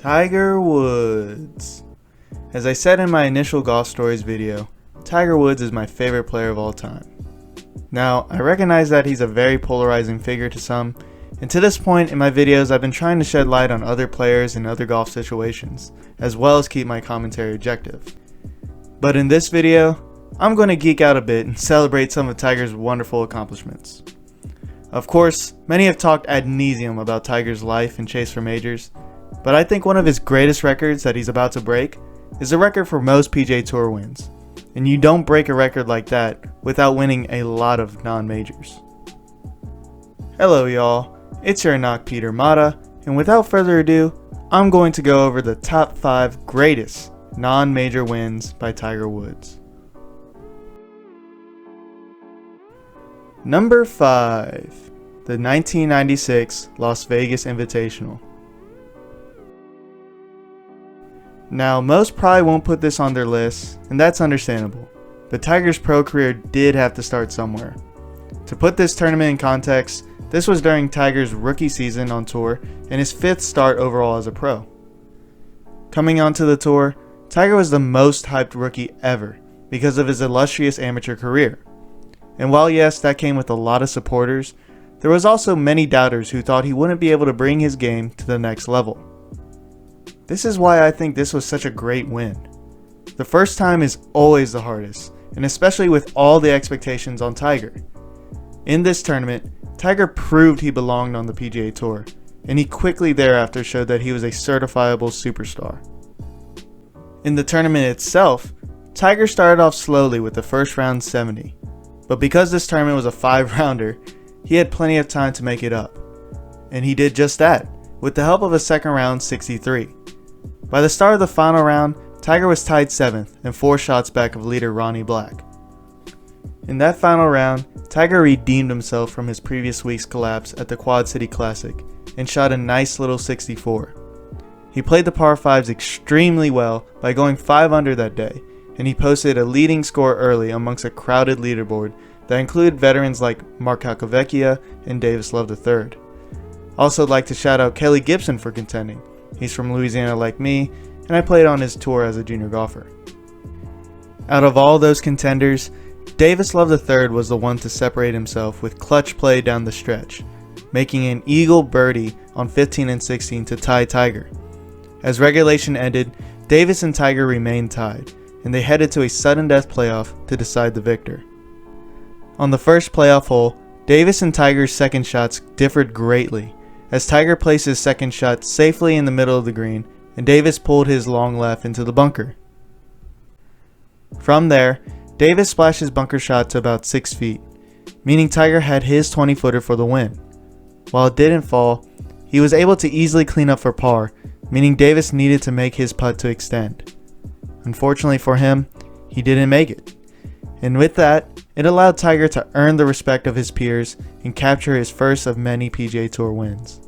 Tiger Woods. As I said in my initial golf stories video, Tiger Woods is my favorite player of all time. Now, I recognize that he's a very polarizing figure to some, and to this point in my videos I've been trying to shed light on other players and other golf situations, as well as keep my commentary objective. But in this video, I'm going to geek out a bit and celebrate some of Tiger's wonderful accomplishments. Of course, many have talked ad nauseum about Tiger's life and chase for majors, but I think one of his greatest records that he's about to break is the record for most PGA Tour wins. And you don't break a record like that without winning a lot of non-majors. Hello y'all, it's your knock Peter Mata, and without further ado, I'm going to go over the top 5 greatest non-major wins by Tiger Woods. Number 5, the 1996 Las Vegas Invitational. Now, most probably won't put this on their list, and that's understandable, but Tiger's pro career did have to start somewhere. To put this tournament in context, this was during Tiger's rookie season on tour and his 5th start overall as a pro. Coming onto the tour, Tiger was the most hyped rookie ever because of his illustrious amateur career. And while yes, that came with a lot of supporters, there was also many doubters who thought he wouldn't be able to bring his game to the next level. This is why I think this was such a great win. The first time is always the hardest, and especially with all the expectations on Tiger. In this tournament, Tiger proved he belonged on the PGA Tour, and he quickly thereafter showed that he was a certifiable superstar. In the tournament itself, Tiger started off slowly with the first round 70, but because this tournament was a 5-rounder, he had plenty of time to make it up. And he did just that, with the help of a second round 63. By the start of the final round, Tiger was tied 7th and 4 shots back of leader Ronnie Black. In that final round, Tiger redeemed himself from his previous week's collapse at the Quad City Classic and shot a nice little 64. He played the par 5s extremely well by going 5 under that day, and he posted a leading score early amongst a crowded leaderboard that included veterans like Mark Calcavecchia and Davis Love III. Also, I'd like to shout out Kelly Gibson for contending. He's from Louisiana like me, and I played on his tour as a junior golfer. Out of all those contenders, Davis Love III was the one to separate himself with clutch play down the stretch, making an eagle birdie on 15 and 16 to tie Tiger. As regulation ended, Davis and Tiger remained tied, and they headed to a sudden death playoff to decide the victor. On the first playoff hole, Davis and Tiger's second shots differed greatly, as Tiger placed his second shot safely in the middle of the green and Davis pulled his long left into the bunker. From there, Davis splashed his bunker shot to about 6 feet, meaning Tiger had his 20-footer for the win. While it didn't fall, he was able to easily clean up for par, meaning Davis needed to make his putt to extend. Unfortunately for him, he didn't make it. And with that, it allowed Tiger to earn the respect of his peers and capture his first of many PGA Tour wins.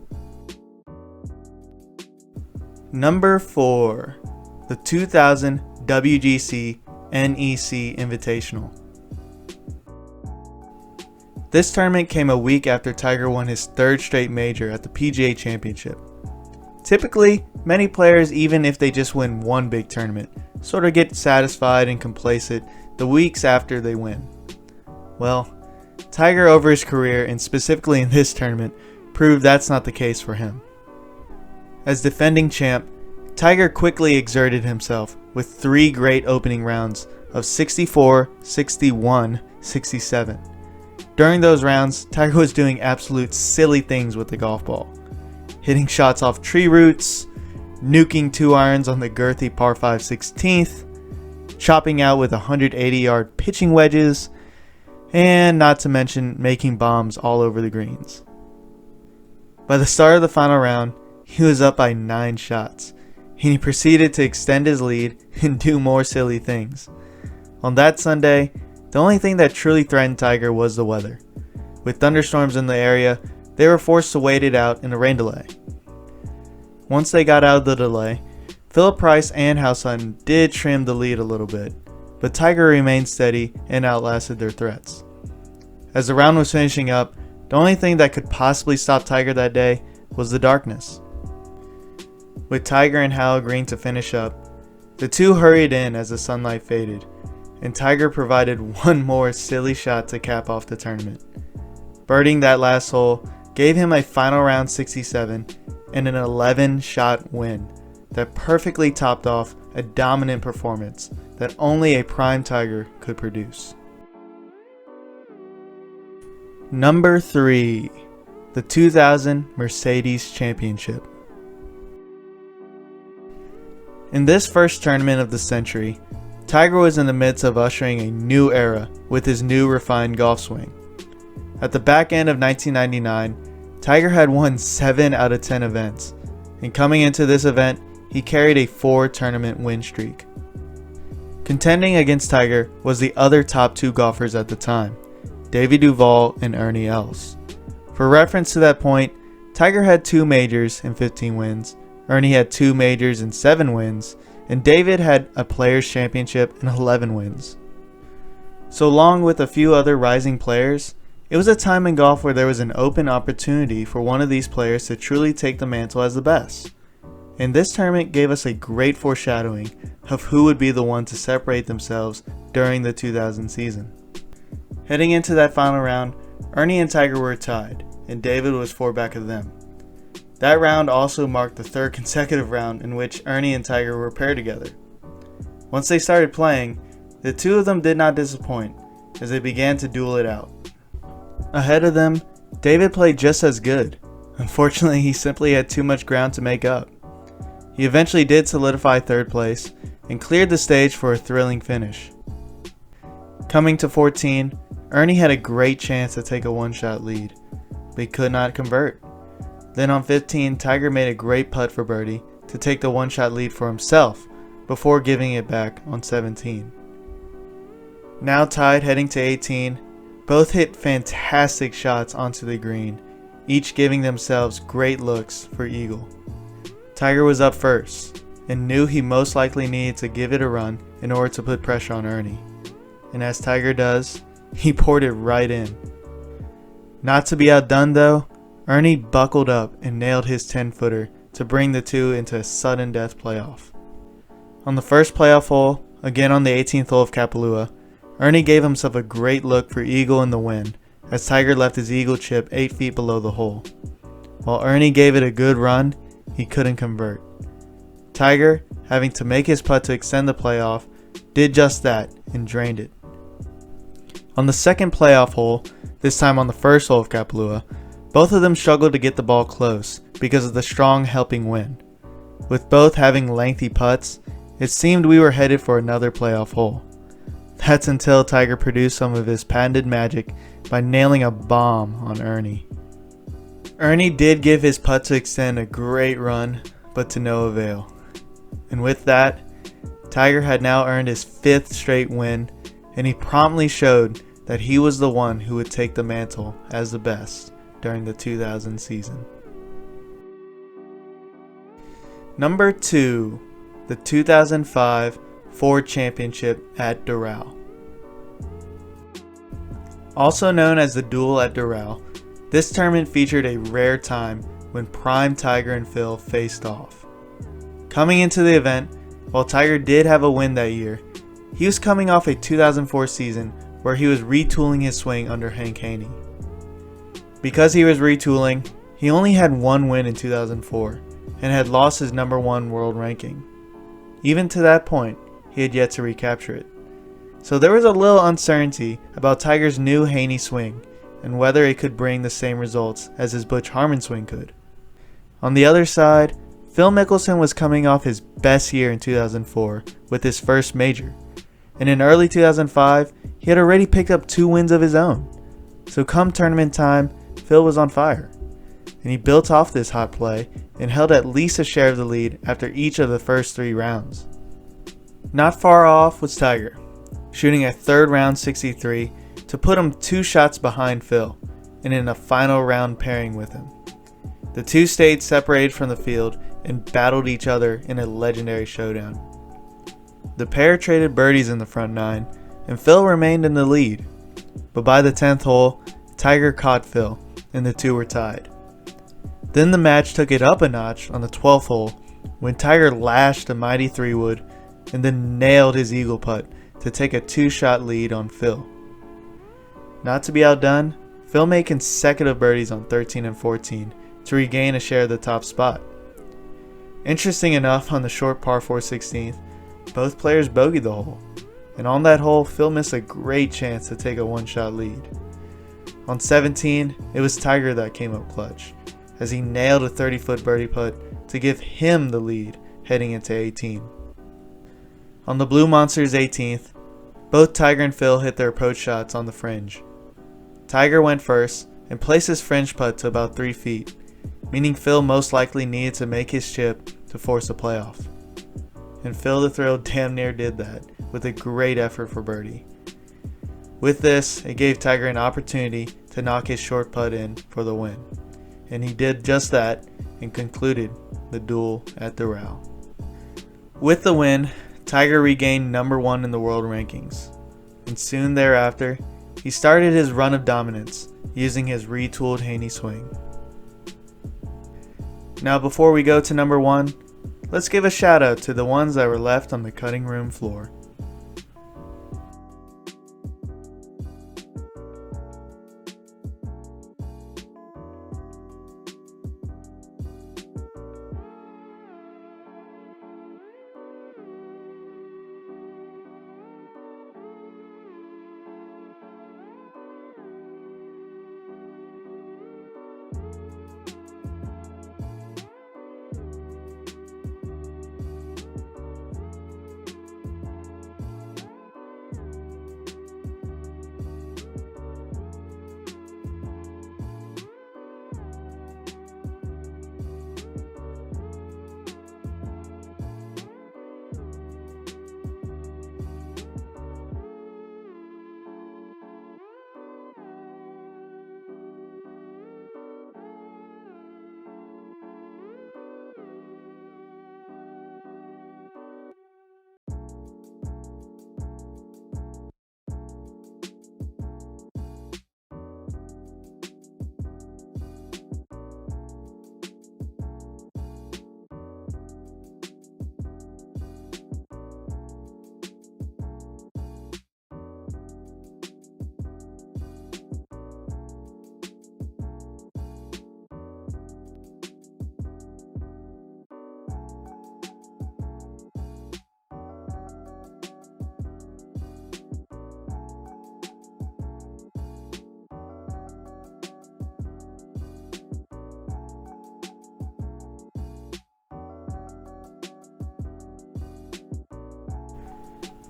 Number 4, the 2000 WGC NEC Invitational. This tournament came a week after Tiger won his 3rd straight major at the PGA Championship. Typically, many players, even if they just win one big tournament, sort of get satisfied and complacent the weeks after they win. Well, Tiger over his career, and specifically in this tournament, proved that's not the case for him. As defending champ, Tiger quickly exerted himself with 3 great opening rounds of 64, 61, 67. During those rounds, Tiger was doing absolute silly things with the golf ball. Hitting shots off tree roots, nuking 2 irons on the girthy par 5 16th, chopping out with 180-yard pitching wedges, and not to mention making bombs all over the greens. By the start of the final round, he was up by 9 shots, and he proceeded to extend his lead and do more silly things. On that Sunday, the only thing that truly threatened Tiger was the weather. With thunderstorms in the area, they were forced to wait it out in a rain delay. Once they got out of the delay, Philip Price and House Hutton did trim the lead a little bit, but Tiger remained steady and outlasted their threats. As the round was finishing up, the only thing that could possibly stop Tiger that day was the darkness. With Tiger and Hal agreeing to finish up, the two hurried in as the sunlight faded, and Tiger provided one more silly shot to cap off the tournament. Birding that last hole gave him a final round 67 and an 11-shot win that perfectly topped off a dominant performance that only a prime Tiger could produce. Number 3. The 2000 Mercedes Championship. In this first tournament of the century, Tiger was in the midst of ushering a new era with his new refined golf swing. At the back end of 1999, Tiger had won 7 out of 10 events, and coming into this event, he carried a 4-tournament win streak. Contending against Tiger was the other top 2 golfers at the time, Davey Duvall and Ernie Els. For reference to that point, Tiger had 2 majors and 15 wins, Ernie had 2 majors and 7 wins, and David had a Players' Championship and 11 wins. So along with a few other rising players, it was a time in golf where there was an open opportunity for one of these players to truly take the mantle as the best. And this tournament gave us a great foreshadowing of who would be the one to separate themselves during the 2000 season. Heading into that final round, Ernie and Tiger were tied, and David was 4 back of them. That round also marked the 3rd consecutive round in which Ernie and Tiger were paired together. Once they started playing, the two of them did not disappoint as they began to duel it out. Ahead of them, David played just as good. Unfortunately, he simply had too much ground to make up. He eventually did solidify 3rd place and cleared the stage for a thrilling finish. Coming to 14, Ernie had a great chance to take a 1-shot lead, but he could not convert. Then on 15, Tiger made a great putt for birdie to take the 1-shot lead for himself before giving it back on 17. Now tied heading to 18, both hit fantastic shots onto the green, each giving themselves great looks for eagle. Tiger was up first and knew he most likely needed to give it a run in order to put pressure on Ernie. And as Tiger does, he poured it right in. Not to be outdone though, Ernie buckled up and nailed his 10-footer to bring the two into a sudden death playoff. On the first playoff hole, again on the 18th hole of Kapalua, Ernie gave himself a great look for eagle in the win as Tiger left his eagle chip 8 feet below the hole. While Ernie gave it a good run, he couldn't convert. Tiger, having to make his putt to extend the playoff, did just that and drained it. On the second playoff hole, this time on the first hole of Kapalua, both of them struggled to get the ball close because of the strong helping wind. With both having lengthy putts, it seemed we were headed for another playoff hole. That's until Tiger produced some of his patented magic by nailing a bomb on Ernie. Ernie did give his putt to extend a great run, but to no avail. And with that, Tiger had now earned his 5th straight win, and he promptly showed that he was the one who would take the mantle as the best during the 2000 season. Number 2, the 2005 Ford Championship at Doral. Also known as the Duel at Doral, this tournament featured a rare time when prime Tiger and Phil faced off. Coming into the event, while Tiger did have a win that year, he was coming off a 2004 season where he was retooling his swing under Hank Haney. Because he was retooling, he only had 1 win in 2004 and had lost his number 1 world ranking. Even to that point, he had yet to recapture it. So there was a little uncertainty about Tiger's new Haney swing and whether it could bring the same results as his Butch Harmon swing could. On the other side, Phil Mickelson was coming off his best year in 2004 with his first major, and in early 2005, he had already picked up 2 wins of his own. So come tournament time, Phil was on fire, and he built off this hot play and held at least a share of the lead after each of the first 3 rounds. Not far off was Tiger, shooting a 3rd round 63 to put him 2 shots behind Phil and in a final round pairing with him. The two stayed separated from the field and battled each other in a legendary showdown. The pair traded birdies in the front 9 and Phil remained in the lead, but by the 10th hole, Tiger caught Phil and the two were tied. Then the match took it up a notch on the 12th hole when Tiger lashed a mighty 3-wood and then nailed his eagle putt to take a 2-shot lead on Phil. Not to be outdone, Phil made consecutive birdies on 13 and 14 to regain a share of the top spot. Interesting enough, on the short par 4 16th, both players bogeyed the hole, and on that hole, Phil missed a great chance to take a 1-shot lead. On 17, it was Tiger that came up clutch, as he nailed a 30-foot birdie putt to give him the lead heading into 18. On the Blue Monsters 18th, both Tiger and Phil hit their approach shots on the fringe. Tiger went first and placed his fringe putt to about 3 feet, meaning Phil most likely needed to make his chip to force a playoff. And Phil the Thrill damn near did that with a great effort for birdie. With this, it gave Tiger an opportunity to knock his short putt in for the win, and he did just that and concluded the duel at the Doral. With the win, Tiger regained number 1 in the world rankings, and soon thereafter, he started his run of dominance using his retooled Haney swing. Now before we go to number 1, let's give a shout out to the ones that were left on the cutting room floor.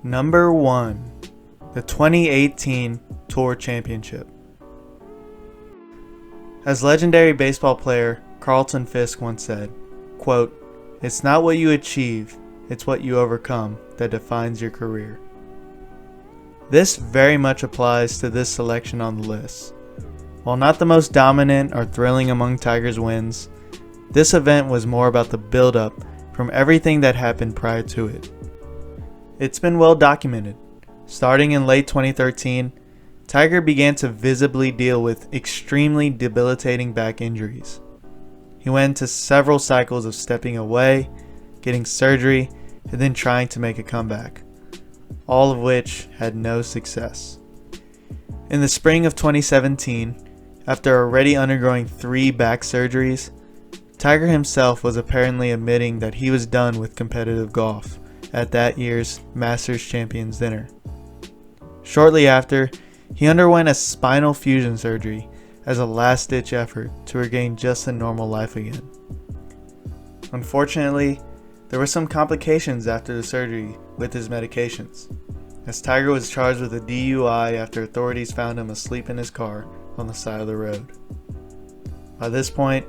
Number 1, the 2018 Tour Championship. As legendary baseball player Carlton Fisk once said, quote, "It's not what you achieve, it's what you overcome that defines your career." This very much applies to this selection on the list. While not the most dominant or thrilling among Tiger's wins, this event was more about the build-up from everything that happened prior to it. It's been well documented. Starting in late 2013, Tiger began to visibly deal with extremely debilitating back injuries. He went into several cycles of stepping away, getting surgery, and then trying to make a comeback, all of which had no success. In the spring of 2017, after already undergoing 3 back surgeries, Tiger himself was apparently admitting that he was done with competitive golf at that year's Masters Champions dinner. Shortly after, he underwent a spinal fusion surgery as a last-ditch effort to regain just a normal life again. Unfortunately, there were some complications after the surgery with his medications, as Tiger was charged with a DUI after authorities found him asleep in his car on the side of the road. By this point,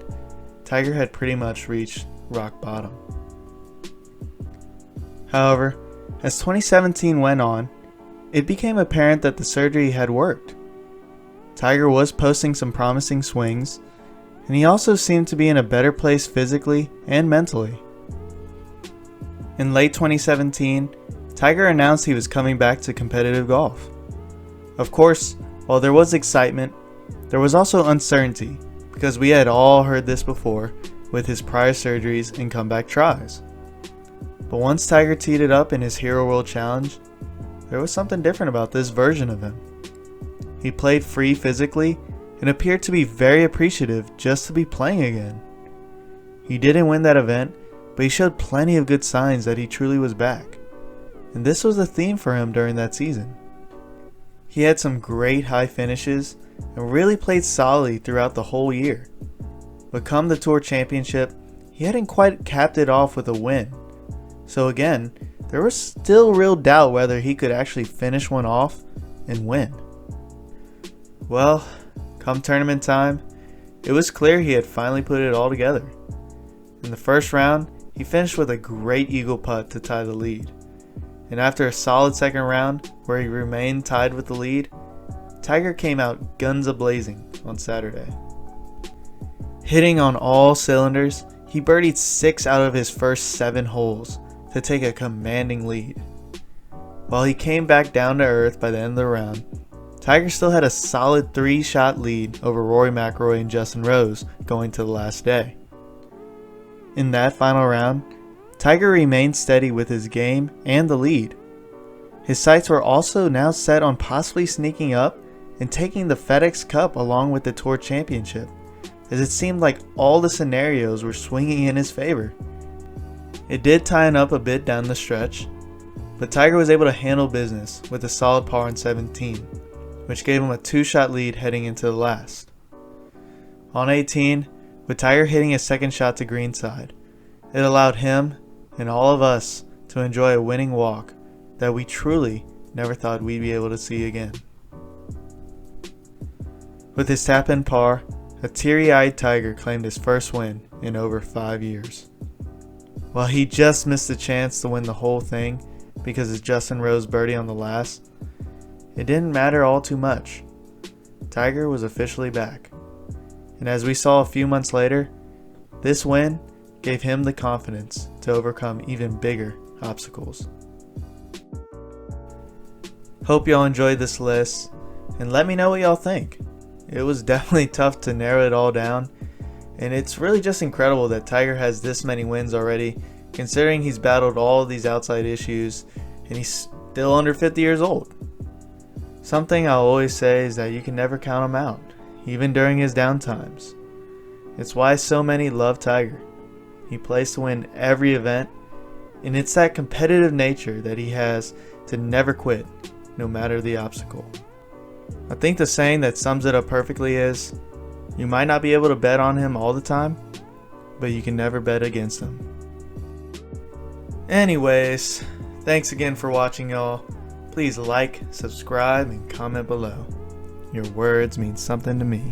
Tiger had pretty much reached rock bottom. However, as 2017 went on, it became apparent that the surgery had worked. Tiger was posting some promising swings, and he also seemed to be in a better place physically and mentally. In late 2017, Tiger announced he was coming back to competitive golf. Of course, while there was excitement, there was also uncertainty, because we had all heard this before, with his prior surgeries and comeback tries. But once Tiger teed it up in his Hero World Challenge, there was something different about this version of him. He played free physically and appeared to be very appreciative just to be playing again. He didn't win that event, but he showed plenty of good signs that he truly was back. And this was the theme for him during that season. He had some great high finishes and really played solidly throughout the whole year. But come the Tour Championship, he hadn't quite capped it off with a win. So again, there was still real doubt whether he could actually finish one off and win. Well, come tournament time, it was clear he had finally put it all together. In the first round, he finished with a great eagle putt to tie the lead. And after a solid second round, where he remained tied with the lead, Tiger came out guns a-blazing on Saturday. Hitting on all cylinders, he birdied 6 out of his first 7 holes to take a commanding lead. While he came back down to earth by the end of the round, Tiger still had a solid 3-shot lead over Rory McIlroy and Justin Rose going to the last day. In that final round, Tiger remained steady with his game and the lead. His sights were also now set on possibly sneaking up and taking the FedEx Cup along with the Tour Championship, as it seemed like all the scenarios were swinging in his favor. It did tighten up a bit down the stretch, but Tiger was able to handle business with a solid par on 17, which gave him a 2-shot lead heading into the last. On 18, with Tiger hitting his second shot to greenside, it allowed him and all of us to enjoy a winning walk that we truly never thought we'd be able to see again. With his tap-in par, a teary-eyed Tiger claimed his first win in over 5 years. While he just missed the chance to win the whole thing because of Justin Rose birdie on the last, it didn't matter all too much. Tiger was officially back. And as we saw a few months later, this win gave him the confidence to overcome even bigger obstacles. Hope y'all enjoyed this list, and let me know what y'all think. It was definitely tough to narrow it all down, and it's really just incredible that Tiger has this many wins already, considering he's battled all of these outside issues and he's still under 50 years old. Something I'll always say is that you can never count him out, even during his downtimes. It's why so many love Tiger. He plays to win every event, and it's that competitive nature that he has to never quit, no matter the obstacle. I think the saying that sums it up perfectly is, you might not be able to bet on him all the time, but you can never bet against him. Anyways, thanks again for watching, y'all. Please like, subscribe, and comment below. Your words mean something to me.